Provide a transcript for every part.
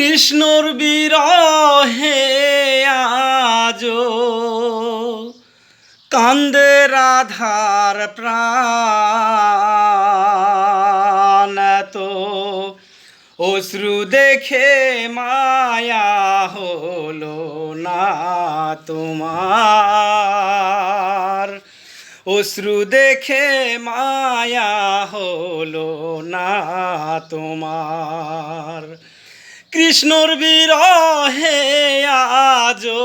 কৃষ্ণর বিরহে আজো কান্দে রাধার প্রাণ। তো অশ্রু দেখে মায়া হলো না তোমার, অশ্রু দেখে মায়া হলো না তোমার। কৃষ্ণর বিরহে আজো,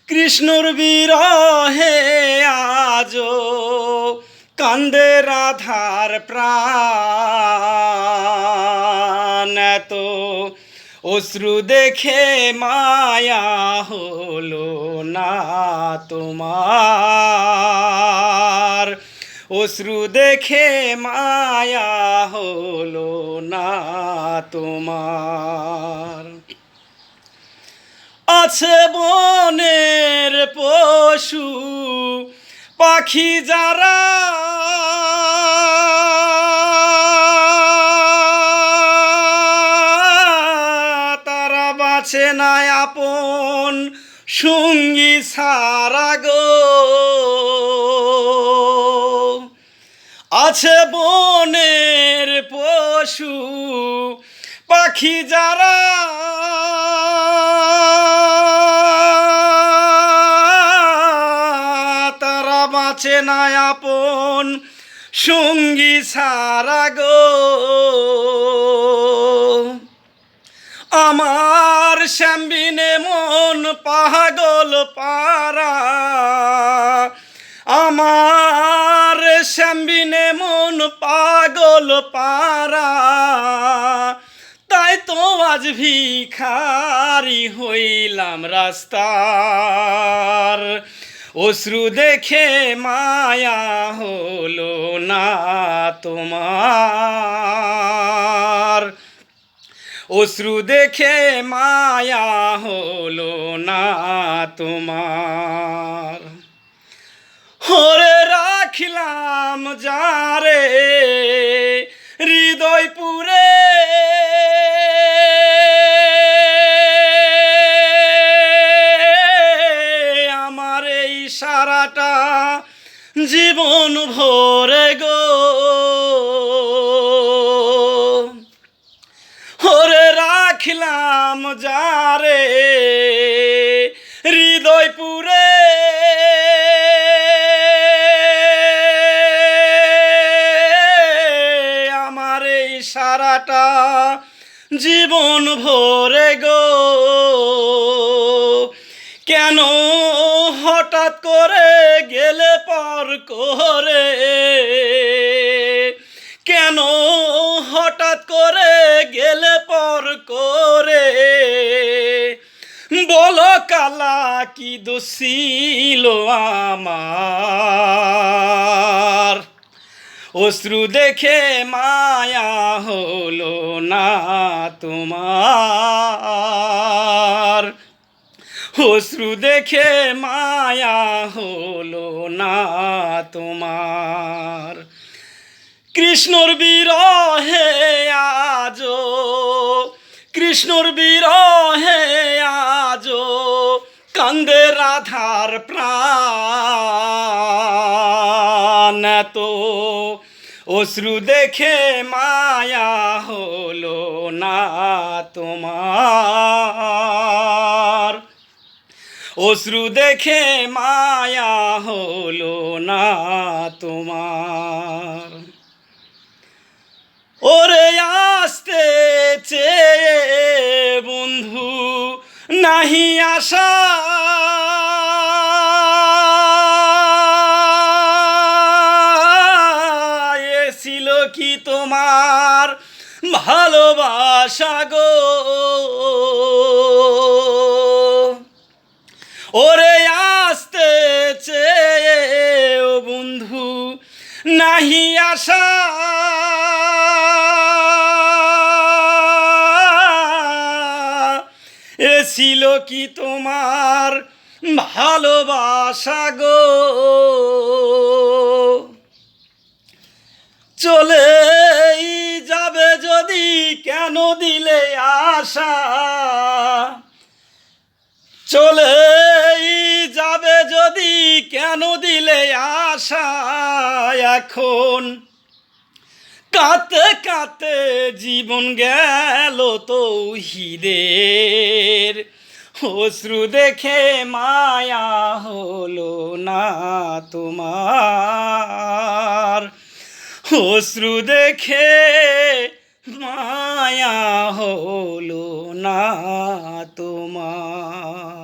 কৃষ্ণর বিরহে আজো কান্দে রাধার প্রাণ। তো অশ্রু দেখে মায়া হলো না তোমার, অশ্রু দেখে মায়া হলো না তোমার। আছে বনের পশু পাখি যারা, তারা বাঁচে না আপন সঙ্গী ছাড়া গো। আছে বনের পশু পাখি যারা, তারা বাঁচে না আপন সঙ্গী ছাড়া গো। আমার শ্যামবিনে মন পাগল পারা, আমার শ্যামবিনে মন পাগল পারা। তাই তো আজ ভিখারি হইলাম রাস্তার, অশ্রু দেখে মায়া হলো না তোমার, অশ্রু দেখে মায়া হলো না তোমার। হরে রাখিলাম যারে হৃদয় পুরে, আমার এই সারাটা জীবন ভরে গো। হরে রাখিলাম যারে হৃদয় পুরে, আমার এই সারাটা জীবন ভরে গো। কেন হঠাৎ করে গেলে পর করে, কেন হঠাৎ করে গেলে পর করে, বলো কালা কি দোষ ছিল আমার, অশ্রু দেখে মায়া হলো না তোমার, অশ্রু দেখে মায়া হলো না তোমার। কৃষ্ণর বিরহে আজো, কৃষ্ণর বিরহে আজো কান্দে রাধার প্রাণ। তো অশ্রু দেখে মায়া হলো না তোমার, অশ্রু দেখে মায়া হলো না তোমার। ওরে আসতে চেয়ে বন্ধু নাহি আশা, ছিল কি তোমার ভালোবাসা গো। ওরে আসতে চেয়ে বন্ধু নাহি আশা, এ ছিল কি তোমার ভালোবাসা গো। চলেই যাবে যদি কেন দিলে আশা চলেই যাবে যদি, কেন দিলে আশা এখন কাঁদতে কাঁদতে জীবন গেল তৌহিদের, অশ্রু দেখে মায়া হলো না তোমার, অশ্রু দেখে মায়া হলো না তোমার।